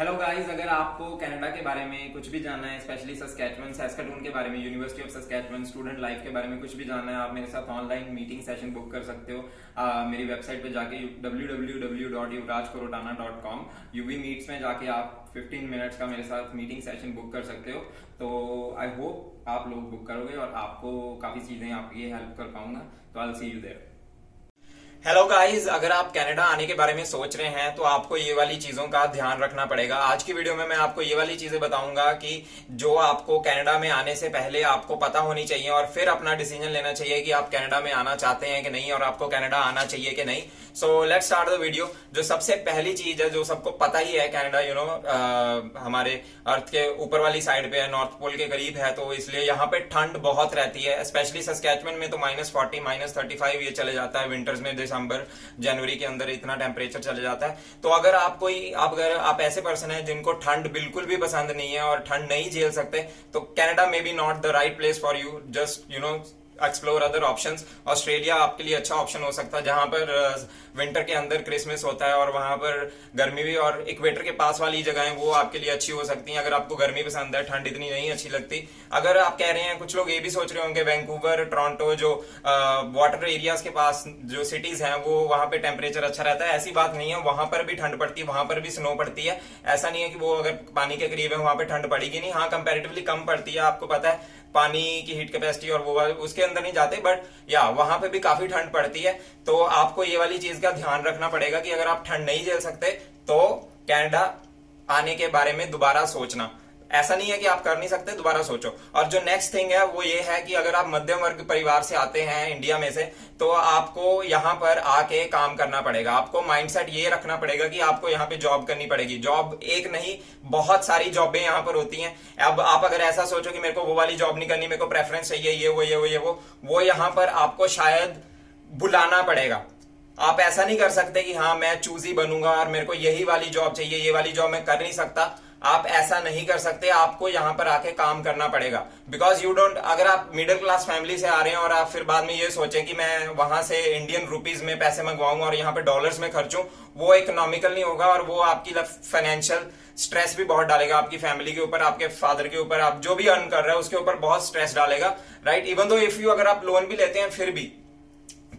Hello guys, अगर आपको Canada के बारे में कुछ भी जानना है, स्पेशली सस्कैचुअन सैस्काटून के बारे में, university of Saskatchewan student life के बारे में कुछ भी जानना है, आप मेरे साथ ऑनलाइन मीटिंग सेशन बुक कर सकते हो। मेरी वेबसाइट पे जाके www.yuvrajkorotana.com यूवी मीट्स में जाके आप 15 मिनट्स का मेरे साथ मीटिंग सेशन बुक कर सकते हो। तो आई होप आप लोग बुक करोगे और आपको काफी चीजें आपकी हेल्प कर पाऊंगा। तो I will see you there. Hello guys, अगर आप कनाडा आने के बारे में सोच रहे हैं तो आपको ये वाली चीजों का ध्यान रखना पड़ेगा। आज की वीडियो में मैं आपको ये वाली चीजें बताऊंगा कि जो आपको कनाडा में आने से पहले आपको पता होनी चाहिए और फिर अपना डिसीजन लेना चाहिए कि आप कनाडा में आना चाहते हैं कि नहीं और आपको कनाडा आना चाहिए कि नहीं। So let's start the video. जो सबसे पहली चीज है, जो सबको पता ही है, कनाडा हमारे अर्थ के ऊपर वाली साइड पे है, नॉर्थ पोल के करीब है, तो इसलिए यहाँ पे ठंड बहुत रहती है। स्पेशली सस्कैचुअन में तो -40 -35 ये चले जाता है विंटर्स में। दिसंबर जनवरी के अंदर इतना टेम्परेचर चले जाता है। तो अगर आप ऐसे पर्सन है जिनको ठंड बिल्कुल भी पसंद नहीं है और ठंड नहीं झेल सकते, तो Canada may be not the right place for you. Just explore other options. Australia आपके लिए अच्छा ऑप्शन हो सकता है, जहां पर विंटर के अंदर क्रिसमस होता है और वहां पर गर्मी भी, और इक्वेटर के पास वाली जगहें वो आपके लिए अच्छी हो सकती हैं अगर आपको गर्मी पसंद है, ठंड इतनी नहीं अच्छी लगती। अगर आप कह रहे हैं, कुछ लोग ये भी सोच रहे होंगे वैंकूवर, टोरंटो, जो वाटर एरियाज के पास जो सिटीज हैं, वो वहां पे टेम्परेचर अच्छा रहता है। ऐसी बात नहीं है, वहां पर भी ठंड पड़ती है, वहां पर भी स्नो पड़ती है। ऐसा नहीं है कि वो अगर पानी के करीब है वहां पे ठंड पड़ेगी नहीं। हाँ, कंपेरेटिवली कम पड़ती है। आपको पता है पानी की हीट कैपेसिटी और वो उसके अंदर नहीं जाते, बट वहां पे भी काफी ठंड पड़ती है। तो आपको ये वाली चीज का ध्यान रखना पड़ेगा कि अगर आप ठंड नहीं झेल सकते तो कनाडा आने के बारे में दोबारा सोचना। ऐसा नहीं है कि आप कर नहीं सकते, दोबारा सोचो। और जो नेक्स्ट थिंग है वो ये है कि अगर आप मध्यम वर्ग परिवार से आते हैं इंडिया में से, तो आपको यहाँ पर आके काम करना पड़ेगा। आपको माइंडसेट ये रखना पड़ेगा कि आपको यहाँ पे जॉब करनी पड़ेगी। जॉब एक नहीं, बहुत सारी जॉबें यहाँ पर होती हैं। अब आप अगर ऐसा सोचो कि मेरे को वो वाली जॉब नहीं करनी, मेरे को प्रेफरेंस चाहिए ये वो यहाँ पर आपको शायद बुलाना पड़ेगा। आप ऐसा नहीं कर सकते कि हाँ मैं चूजी बनूंगा और मेरे को यही वाली जॉब चाहिए, ये वाली जॉब मैं कर नहीं सकता। आप ऐसा नहीं कर सकते, आपको यहां पर आके काम करना पड़ेगा। बिकॉज यू डोंट, अगर आप मिडिल क्लास फैमिली से आ रहे हैं और आप फिर बाद में ये सोचें कि मैं वहां से इंडियन रुपीज में पैसे मंगवाऊंगा और यहाँ पे डॉलर्स में खर्चूं, वो इकोनॉमिकल नहीं होगा और वो आपकी फाइनेंशियल स्ट्रेस भी बहुत डालेगा आपकी फैमिली के ऊपर, आपके फादर के ऊपर, आप जो भी अर्न कर रहे हैं उसके ऊपर बहुत स्ट्रेस डालेगा, right. Even though if you, अगर आप लोन भी लेते हैं फिर भी,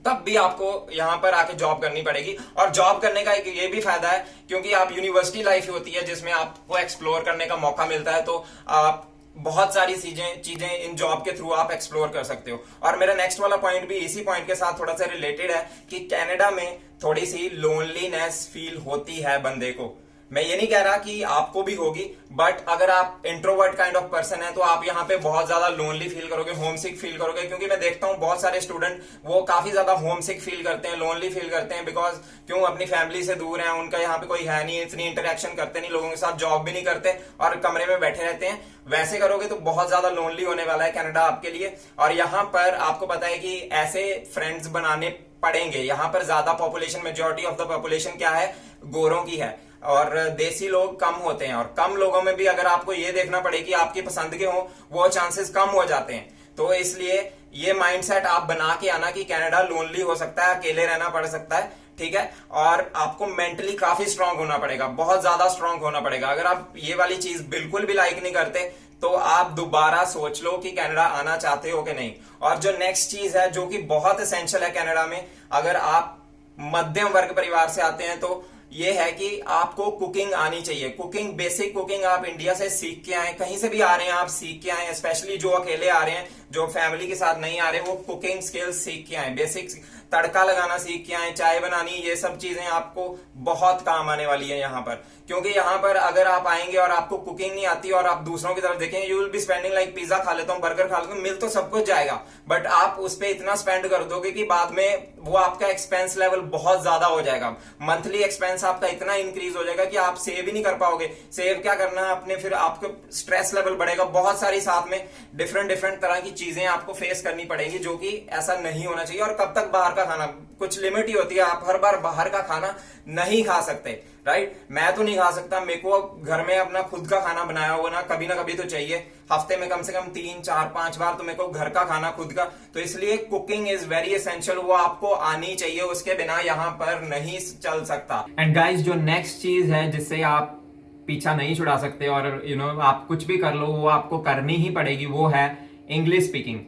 तब भी आपको यहां पर आके जॉब करनी पड़ेगी। और जॉब करने का एक ये भी फायदा है, क्योंकि आप यूनिवर्सिटी लाइफ होती है जिसमें आपको एक्सप्लोर करने का मौका मिलता है, तो आप बहुत सारी चीजें इन जॉब के थ्रू आप एक्सप्लोर कर सकते हो। और मेरा नेक्स्ट वाला पॉइंट भी इसी पॉइंट के साथ थोड़ा सा रिलेटेड है कि कनाडा में थोड़ी सी लोनलीनेस फील होती है बंदे को। मैं ये नहीं कह रहा कि आपको भी होगी, बट अगर आप इंट्रोवर्ट काइंड ऑफ पर्सन है तो आप यहाँ पे बहुत ज्यादा लोनली फील करोगे, होमसिक फील करोगे। क्योंकि मैं देखता हूँ बहुत सारे स्टूडेंट वो काफी ज्यादा होमसिक फील करते हैं, लोनली फील करते हैं, बिकॉज क्यों, अपनी फैमिली से दूर है, उनका यहाँ पे कोई है नहीं, इतनी इंटरेक्शन करते नहीं लोगों के साथ, जॉब भी नहीं करते और कमरे में बैठे रहते हैं। वैसे करोगे तो बहुत ज्यादा लोनली होने वाला है कनाडा आपके लिए। और यहाँ पर आपको पता है कि ऐसे फ्रेंड्स बनाने पड़ेंगे। यहाँ पर ज्यादा population, majority of the population क्या है, गोरों की है, और देसी लोग कम होते हैं। और कम लोगों में भी अगर आपको ये देखना पड़े कि आपकी पसंद के हो, वो चांसेस कम हो जाते हैं। तो इसलिए ये माइंडसेट आप बना के आना कि कनाडा लोनली हो सकता है, अकेले रहना पड़ सकता है, ठीक है। और आपको मेंटली काफी स्ट्रांग होना पड़ेगा, बहुत ज्यादा स्ट्रांग होना पड़ेगा। अगर आप ये वाली चीज बिल्कुल भी लाइक नहीं करते तो आप दोबारा सोच लो कि कनाडा आना चाहते हो कि नहीं। और जो नेक्स्ट चीज है जो कि बहुत एसेंशियल है कनाडा में, अगर आप मध्यम वर्ग परिवार से आते हैं, तो ये है कि आपको कुकिंग आनी चाहिए। कुकिंग, बेसिक कुकिंग आप इंडिया से सीख के आए, कहीं से भी आ रहे हैं आप सीख के आए। स्पेशली जो अकेले आ रहे हैं, जो फैमिली के साथ नहीं आ रहे, वो कुकिंग स्किल्स सीख के आए, बेसिक तड़का लगाना सीख के आए, चाय बनानी, ये सब चीजें आपको बहुत काम आने वाली है यहाँ पर। क्योंकि यहाँ पर अगर आप आएंगे और आपको कुकिंग नहीं आती और आप दूसरों की तरफ देखेंगे, you will be spending like pizza खा लेता हूँ, बर्गर खा लेता हूँ, मिल तो सब कुछ जाएगा, बट आप उस पर इतना स्पेंड कर दोगे कि बाद में वो आपका एक्सपेंस लेवल बहुत ज्यादा हो जाएगा। मंथली एक्सपेंस आपका इतना इंक्रीज हो जाएगा कि आप सेव ही नहीं कर पाओगे। सेव क्या करना है अपने, फिर आपको स्ट्रेस लेवल बढ़ेगा, बहुत सारी साथ में डिफरेंट तरह की चीजें आपको फेस करनी पड़ेगी, जो कि ऐसा नहीं होना चाहिए। और कब तक बाहर का खाना, कुछ लिमिट ही होती है, आप हर बार बाहर का खाना नहीं खा सकते, राइट। मैं तो नहीं खा सकता, मेरे को घर में अपना खुद का खाना बनाया हुआ ना कभी तो चाहिए। हफ्ते में कम से कम 3 4 5 बार तो मेरे को घर का खाना खुद का। तो इसलिए कुकिंग इज वेरी एसेंशियल, वो आपको आनी चाहिए, उसके बिना यहाँ पर नहीं चल सकता। एंड गाइस, जो नेक्स्ट चीज है जिससे आप पीछा नहीं छुड़ा सकते और आप कुछ भी कर लो, वो आपको करनी ही पड़ेगी, वो है इंग्लिश स्पीकिंग।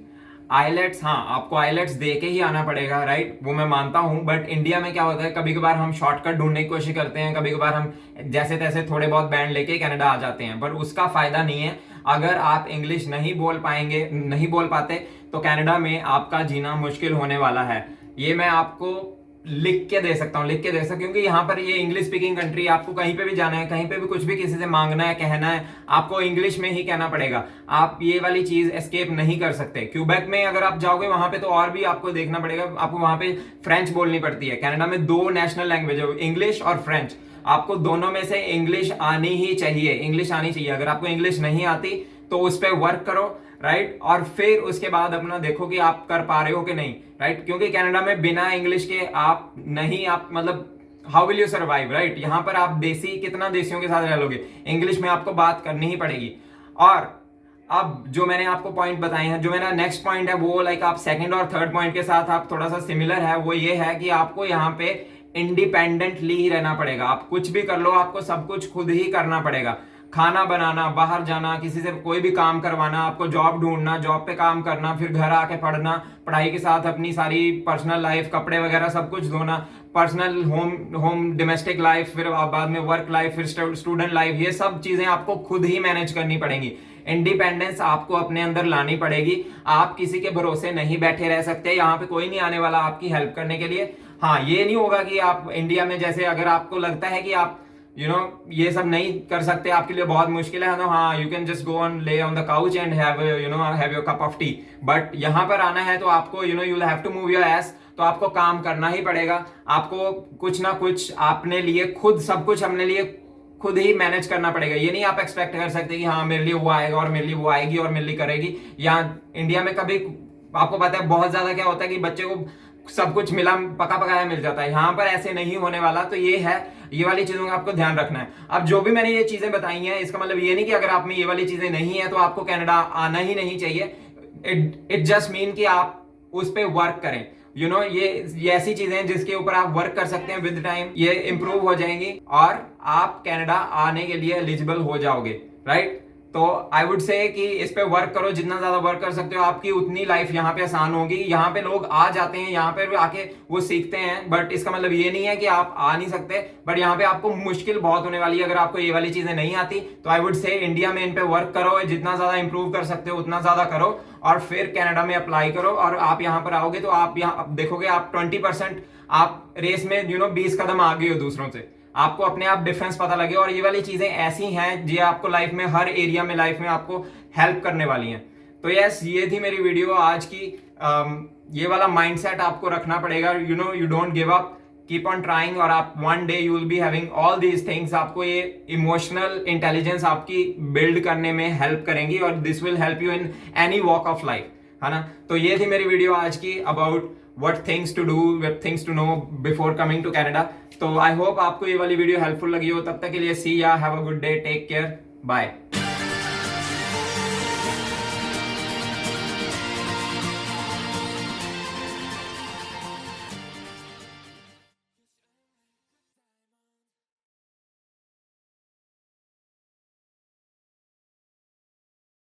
आइलेट्स, हाँ आपको आइलेट्स दे के ही आना पड़ेगा, राइट, वो मैं मानता हूं, बट इंडिया में क्या होता है, कभी कभार हम शॉर्टकट ढूंढने की कोशिश करते हैं, कभी कभार हम जैसे तैसे थोड़े बहुत बैंड लेके कनाडा आ जाते हैं, पर उसका फायदा नहीं है। अगर आप इंग्लिश नहीं बोल पाते तो कनाडा में आपका जीना मुश्किल होने वाला है। ये मैं आपको लिख के दे सकता हूँ क्योंकि यहाँ पर ये इंग्लिश स्पीकिंग कंट्री, आपको कहीं पे भी जाना है, कहीं पे भी कुछ भी किसी से मांगना है, कहना है, आपको इंग्लिश में ही कहना पड़ेगा। आप ये वाली चीज एस्केप नहीं कर सकते। क्यूबेक में अगर आप जाओगे वहां पे तो और भी आपको देखना पड़ेगा, आपको वहां पे फ्रेंच बोलनी पड़ती है। कनाडा में 2 नेशनल लैंग्वेज है, इंग्लिश और फ्रेंच। आपको दोनों में से इंग्लिश आनी ही चाहिए, इंग्लिश आनी चाहिए। अगर आपको इंग्लिश नहीं आती तो उस पर वर्क करो, राइट, और फिर उसके बाद अपना देखो कि आप कर पा रहे हो कि नहीं, राइट, क्योंकि कनाडा में बिना इंग्लिश के आप मतलब how will you survive, right. यहां पर आप कितना देशियों के साथ रह लोगे, इंग्लिश में आपको बात करनी ही पड़ेगी। और अब जो मैंने आपको पॉइंट बताए हैं, जो मेरा नेक्स्ट पॉइंट है वो लाइक आप सेकंड और थर्ड पॉइंट के साथ आप थोड़ा सा सिमिलर है, वो ये है कि आपको यहाँ पे इंडिपेंडेंटली ही रहना पड़ेगा। आप कुछ भी कर लो, आपको सब कुछ खुद ही करना पड़ेगा। खाना बनाना, बाहर जाना, किसी से कोई भी काम करवाना, आपको जॉब ढूंढना, जॉब पे काम करना, फिर घर आके पढ़ना, पढ़ाई के साथ अपनी सारी पर्सनल लाइफ, कपड़े वगैरह सब कुछ धोना, पर्सनल होम डोमेस्टिक लाइफ, फिर बाद में वर्क लाइफ, फिर स्टूडेंट लाइफ, ये सब चीजें आपको खुद ही मैनेज करनी पड़ेंगी। इंडिपेंडेंस आपको अपने अंदर लानी पड़ेगी। आप किसी के भरोसे नहीं बैठे रह सकते, यहाँ पे कोई नहीं आने वाला आपकी हेल्प करने के लिए। हाँ, ये नहीं होगा कि आप इंडिया में जैसे अगर आपको लगता है कि आप ये सब नहीं कर सकते, आपके लिए बहुत मुश्किल है, तो हाँ, you can just go on lay on the couch and have your cup of tea. But यहाँ पर आना है तो आपको you will have to move your ass, तो आपको काम करना ही पड़ेगा। आपको कुछ ना कुछ अपने लिए खुद, सब कुछ अपने लिए खुद ही मैनेज करना पड़ेगा। ये नहीं आप एक्सपेक्ट कर सकते कि हाँ मेरे लिए वो आएगा और मेरे लिए वो आएगी और मेरे लिए करेगी। यहाँ इंडिया में कभी आपको पता है बहुत ज्यादा क्या होता है कि बच्चे को सब कुछ मिला, पका पकाया मिल जाता है। यहाँ पर ऐसे नहीं होने वाला। तो ये है, ये वाली चीजों का आपको ध्यान रखना है। अब जो भी मैंने ये चीजें बताई हैं, इसका मतलब ये नहीं कि अगर आप में ये वाली चीजें नहीं है तो आपको कनाडा आना ही नहीं चाहिए। इट जस्ट मीन कि आप उस पर वर्क करें। ये ऐसी चीजें हैं जिसके ऊपर आप वर्क कर सकते हैं, विद टाइम ये इंप्रूव हो जाएंगी और आप कनाडा आने के लिए एलिजिबल हो जाओगे, राइट। तो आई वुड से कि इस पे वर्क करो, जितना ज्यादा वर्क कर सकते हो आपकी उतनी लाइफ यहाँ पे आसान होगी। यहाँ पे लोग आ जाते हैं, यहाँ पे आके वो सीखते हैं, बट इसका मतलब ये नहीं है कि आप आ नहीं सकते। बट यहाँ पे आपको मुश्किल बहुत होने वाली है अगर आपको ये वाली चीजें नहीं आती। तो आई वुड से इंडिया में इन पे वर्क करो, जितना ज्यादा इंप्रूव कर सकते हो उतना ज्यादा करो, और फिर कनाडा में अप्लाई करो। और आप यहाँ पर आओगे तो आप यहाँ देखोगे आप 20% आप रेस में 20 कदम आगे हो दूसरों से। आपको अपने आप डिफरेंस पता लगे। और ये वाली चीजें ऐसी हैं जो आपको लाइफ में, हर एरिया में लाइफ में आपको हेल्प करने वाली हैं। तो यस, ये थी मेरी वीडियो आज की। ये वाला माइंडसेट आपको रखना पड़ेगा। You don't give up, keep on trying, और आप one day you will be having all these things. आपको ये इमोशनल इंटेलिजेंस आपकी बिल्ड करने में हेल्प करेंगी और this will help you in any walk of life, है ना। तो ये थी मेरी वीडियो आज की about what things to do, what things to know before coming to Canada. तो आई होप आपको ये वाली वीडियो हेल्पफुल लगी हो। तब तक के लिए see ya, have a good day, take care, bye.